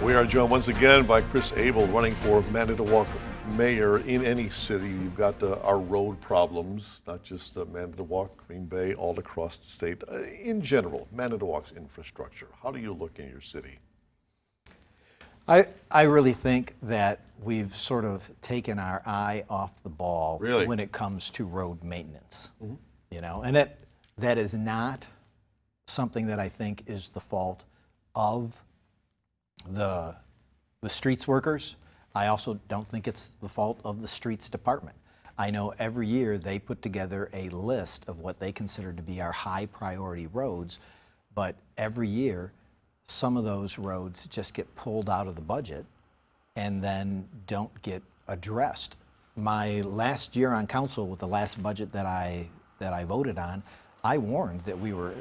We are joined once again by Chris Abel, running for MANITOWOC mayor in any city. You've got our road problems, not just MANITOWOC, Green Bay, all across the state. In general, MANITOWOC's infrastructure. How do you look in your city? I really think that we've sort of taken our eye off the ball when it comes to road maintenance. Mm-hmm. You know, and that is not something that I think is the fault of the streets workers. I also don't think it's the fault of the streets department. I know every year they put together a list of what they consider to be our high priority roads, but every year some of those roads just get pulled out of the budget and then don't get addressed. My last year on council, with the last budget that I voted on, I warned that we were,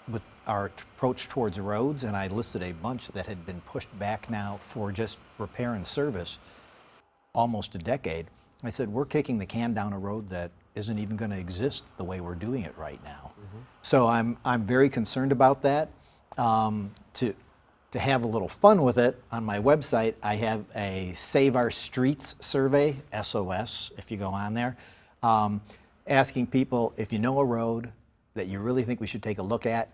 with our approach towards roads, and I listed a bunch that had been pushed back now for just repair and service almost a decade. I said, we're kicking the can down a road that isn't even going to exist the way we're doing it right now. Mm-hmm. So I'm very concerned about that. To have a little fun with it, on my website I have a Save Our Streets survey, SOS, if you go on there, asking people, if you know a road that you really think we should take a look at,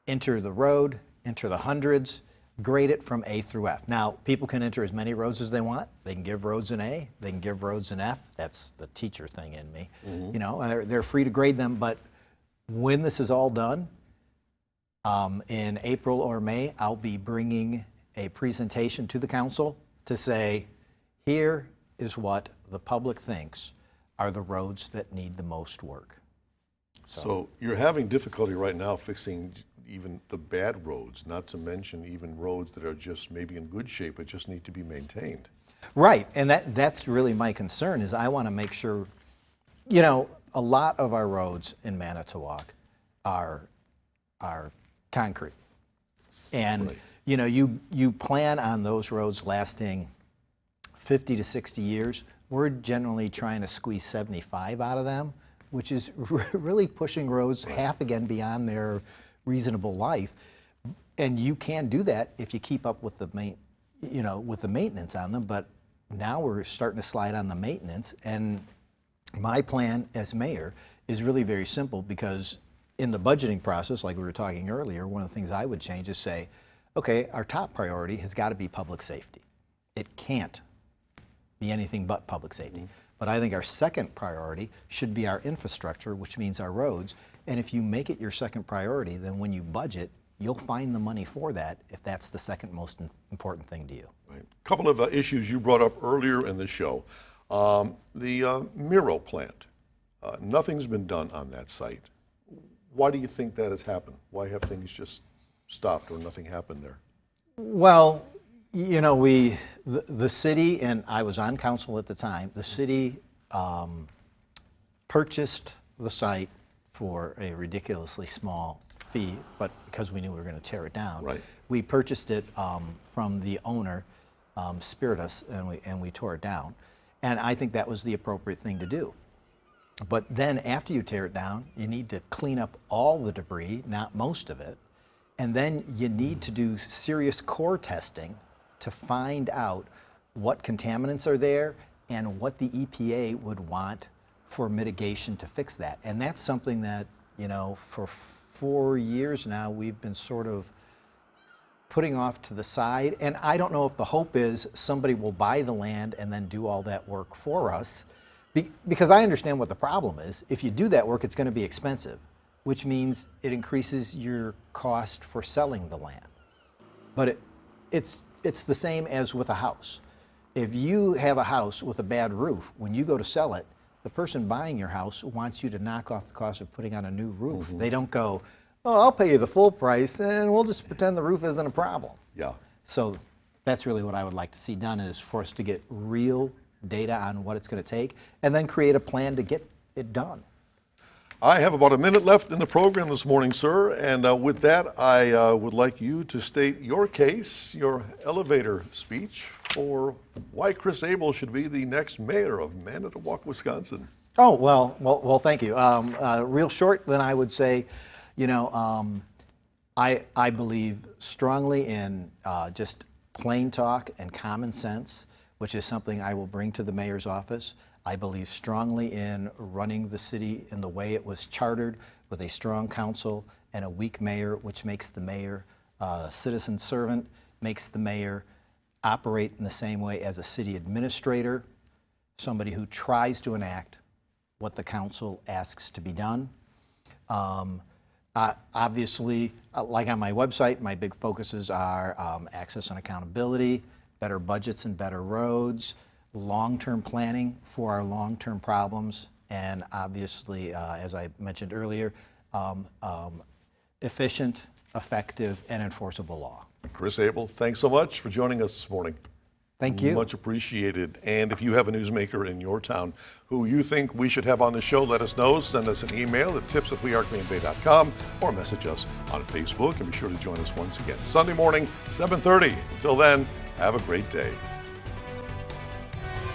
enter the road, enter the hundreds, grade it from A through F. Now, people can enter as many roads as they want. They can give roads an A, they can give roads an F. That's the teacher thing in me. Mm-hmm. You know, they're free to grade them, but when this is all done, in April or May, I'll be bringing a presentation to the council to say, here is what the public thinks are the roads that need the most work. So you're having difficulty right now fixing even the bad roads, not to mention even roads that are just maybe in good shape but just need to be maintained. Right, and that's really my concern, is I want to make sure, you know, a lot of our roads in Manitowoc are concrete. And right. You know, you plan on those roads lasting 50 to 60 years. We're generally trying to squeeze 75 out of them, which is really pushing roads right. half again beyond their reasonable life. And you can do that if you keep up with the maintenance on them, but now we're starting to slide on the maintenance. And my plan as mayor is really very simple, because in the budgeting process, like we were talking earlier, one of the things I would change is say, okay, our top priority has got to be public safety. It can't be anything but public safety. Mm-hmm. But I think our second priority should be our infrastructure, which means our roads. And if you make it your second priority, then when you budget, you'll find the money for that if that's the second most important thing to you. Right. A couple of issues you brought up earlier in the show. The MIRRO plant, nothing's been done on that site. Why do you think that has happened? Why have things just stopped or nothing happened there? Well, you know, the city, and I was on council at the time, the city purchased the site for a ridiculously small fee, but because we knew we were going to tear it down, right. We purchased it from the owner, Spiritus, and we tore it down. And I think that was the appropriate thing to do. But then after you tear it down, you need to clean up all the debris, not most of it. And then you need to do serious core testing to find out what contaminants are there and what the EPA would want for mitigation to fix that. And that's something that, you know, for 4 years now, we've been sort of putting off to the side. And I don't know if the hope is somebody will buy the land and then do all that work for us. Because I understand what the problem is. If you do that work, it's going to be expensive, which means it increases your cost for selling the land. But it's the same as with a house. If you have a house with a bad roof, when you go to sell it, the person buying your house wants you to knock off the cost of putting on a new roof. Mm-hmm. They don't go, oh, I'll pay you the full price and we'll just pretend the roof isn't a problem. Yeah. So that's really what I would like to see done, is for us to get real data on what it's going to take, and then create a plan to get it done. I have about a minute left in the program this morning, sir, and with that, I would like you to state your case, your elevator speech for why Chris Abel should be the next mayor of MANITOWOC, Wisconsin. Oh, well, thank you. Real short, then I would say, you know, I believe strongly in just plain talk and common sense, which is something I will bring to the mayor's office. I believe strongly in running the city in the way it was chartered, with a strong council and a weak mayor, which makes the mayor a citizen servant, makes the mayor operate in the same way as a city administrator, somebody who tries to enact what the council asks to be done. Obviously, like on my website, my big focuses are access and accountability, better budgets and better roads, long-term planning for our long-term problems, and obviously, as I mentioned earlier, efficient, effective, and enforceable law. Chris Abel, thanks so much for joining us this morning. Thank you. Much appreciated. And if you have a newsmaker in your town who you think we should have on the show, let us know. Send us an email at tips@wearegreenbay.com or message us on Facebook. And be sure to join us once again Sunday morning, 7:30. Until then, have a great day.